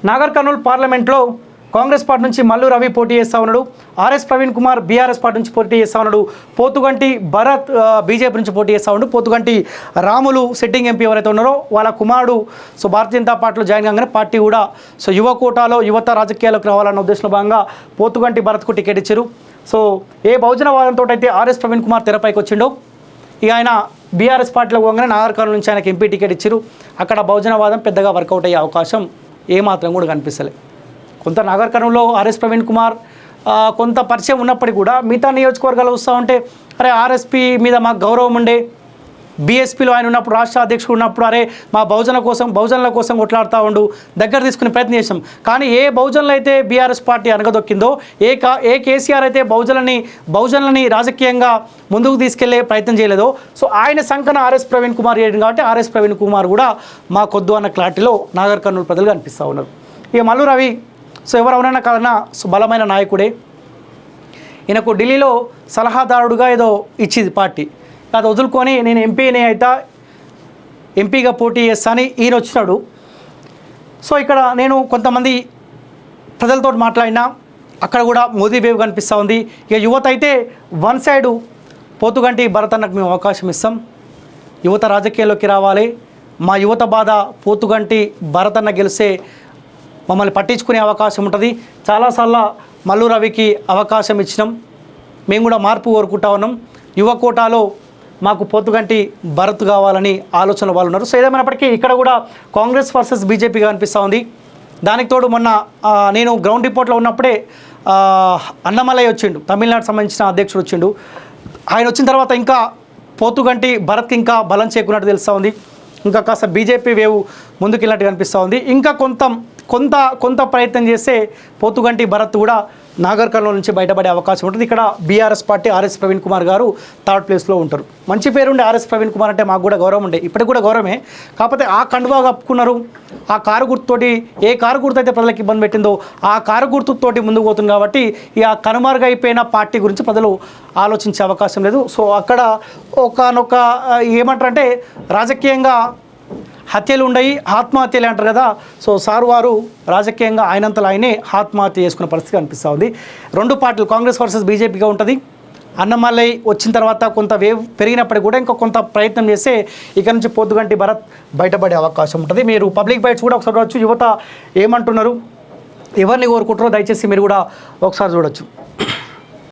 నాగర్ కర్నూల్ పార్లమెంట్లో కాంగ్రెస్ పార్టీ నుంచి మల్లు రవి పోటీ చేస్తా ఉన్నాడు. RS Praveen Kumar BRS party నుంచి పోటీ చేస్తా ఉన్నాడు. పోతుగంటి భరత్ బీజేపీ నుంచి పోటీ చేస్తా ఉన్నాడు. పోతుగంటి రాములు సిట్టింగ్ ఎంపీ ఎవరైతే ఉన్నారో వాళ్ళ కుమారుడు భారతీయ జనతా పార్టీలో జాయిన్ కాగానే పార్టీ కూడా యువ కోటాలో యువత రాజకీయాలకు రావాలన్న ఉద్దేశంలో భాగంగా పోతుగంటి భరత్కు టికెట్ ఇచ్చారు. ఏ బహుజనవాదంతో అయితే ఆర్ఎస్ ప్రవీణ్ కుమార్ తెరపైకి వచ్చిండో ఇక ఆయన బీఆర్ఎస్ పార్టీలో పోగానే నాగర్ కర్నూల్ నుంచి ఆయనకు ఎంపీ టికెట్ ఇచ్చారు. అక్కడ బహుజనవాదం పెద్దగా వర్కౌట్ అయ్యే అవకాశం ఏమాత్రం కూడా కనిపిస్తలే. కొంత నాగర్ కర్నూల్లో ఆర్ఎస్ ప్రవీణ్ కుమార్ కొంత పరిచయం ఉన్నప్పటికీ కూడా మిగతా నియోజకవర్గాలు వస్తూ ఉంటే అరే ఆర్ఎస్పీ మీద మాకు గౌరవం ఉండే, బీఎస్పీలో ఆయన ఉన్నప్పుడు రాష్ట్ర అధ్యక్షుడు ఉన్నప్పుడు అరే మా బహుజనుల కోసం కొట్లాడుతూ ఉండు దగ్గర తీసుకునే ప్రయత్నం చేసాం. కానీ ఏ బహుజనులు అయితే బీఆర్ఎస్ పార్టీ అనగదొక్కిందో ఏ కేసీఆర్ అయితే బహుజనులని రాజకీయంగా ముందుకు తీసుకెళ్లే ప్రయత్నం చేయలేదో ఆయన సంకన ఆర్ఎస్ ప్రవీణ్ కుమార్ చేయడం కాబట్టి ఆర్ఎస్ ప్రవీణ్ కుమార్ కూడా మా కొద్దు అన్న క్లారిటీలో నాగర్ కర్నూలు ప్రజలు కనిపిస్తూ ఉన్నారు. ఇక మల్లు రవి ఎవరైనా కాదన్నా బలమైన నాయకుడే. ఈయనకు ఢిల్లీలో సలహాదారుడుగా ఏదో ఇచ్చింది పార్టీ, అది వదులుకొని నేను ఎంపీనే అయితే ఎంపీగా పోటీ చేస్తానని ఈయన వచ్చినాడు. ఇక్కడ నేను కొంతమంది ప్రజలతో మాట్లాడినా అక్కడ కూడా మోదీ వేవ్ కనిపిస్తూ ఉంది. ఇక యువత అయితే వన్ సైడు పోతుగంటి భరత్ అన్నకు మేము అవకాశం ఇస్తాం, యువత రాజకీయాల్లోకి రావాలి, మా యువత బాధ పోతుగంటి భరత్ అన్న గెలిస్తే మమ్మల్ని పట్టించుకునే అవకాశం ఉంటుంది, చాలాసార్లు మల్లు రవికి అవకాశం ఇచ్చినాం, మేము కూడా మార్పు కోరుకుంటా ఉన్నాం, యువ కోటాలో మాకు పోతుగంటి భరత్ కావాలని ఆలోచనలు వాళ్ళు ఉన్నారు. ఏదేమైనప్పటికీ ఇక్కడ కూడా కాంగ్రెస్ వర్సెస్ బీజేపీగా అనిపిస్తూ ఉంది. దానికి తోడు మొన్న నేను గ్రౌండ్ రిపోర్ట్లో ఉన్నప్పుడే అన్నమలై వచ్చిండు, తమిళనాడు సంబంధించిన అధ్యక్షుడు వచ్చిండు. ఆయన వచ్చిన తర్వాత ఇంకా పోతుగంటి భరత్కి ఇంకా బలం చేకున్నట్టు తెలుస్తూ ఉంది. ఇంకా కాస్త బీజేపీ వేవ్ ముందుకు వెళ్ళినట్టు కనిపిస్తూ ఉంది. ఇంకా కొంత ప్రయత్నం చేస్తే పోతుగంటి భరత్ కూడా నాగర్ కర్నూలు నుంచి బయటపడే అవకాశం ఉంటుంది. ఇక్కడ BRS party RS Praveen Kumar గారు థర్డ్ ప్లేస్లో ఉంటారు. మంచి పేరుండే ఆర్ఎస్ ప్రవీణ్ కుమార్ అంటే మాకు కూడా గౌరవం ఉండే, ఇప్పటికి కూడా గౌరవమే. కాకపోతే ఆ కండువా కప్పుకున్నారు, ఆ కారు గుర్తుతోటి ఏ కారు గుర్తు అయితే ప్రజలకు ఇబ్బంది పెట్టిందో ఆ కారు గుర్తుతోటి ముందుకు పోతుంది కాబట్టి ఇక కనుమరుగైపోయిన పార్టీ గురించి ప్రజలు ఆలోచించే అవకాశం లేదు. అక్కడ ఒకనొక ఏమంటారంటే రాజకీయంగా హత్యలు ఉండయి, ఆత్మహత్యలు అంటారు కదా. సార్ వారు రాజకీయంగా ఆయనంతలో ఆయనే ఆత్మహత్య చేసుకునే పరిస్థితి కనిపిస్తూ ఉంది. రెండు పార్టీలు కాంగ్రెస్ వర్సెస్ బీజేపీగా ఉంటుంది. అన్నమలై వచ్చిన తర్వాత కొంత వేవ్ పెరిగినప్పటికీ కూడా ఇంకా కొంత ప్రయత్నం చేస్తే ఇక్కడ నుంచి పోతుగంటి భరత్ బయటపడే అవకాశం ఉంటుంది. మీరు పబ్లిక్ బైట్స్ కూడా ఒకసారి చూడవచ్చు, యువత ఏమంటున్నారు, ఎవరిని కోరుకుంటారో దయచేసి మీరు కూడా ఒకసారి చూడొచ్చు.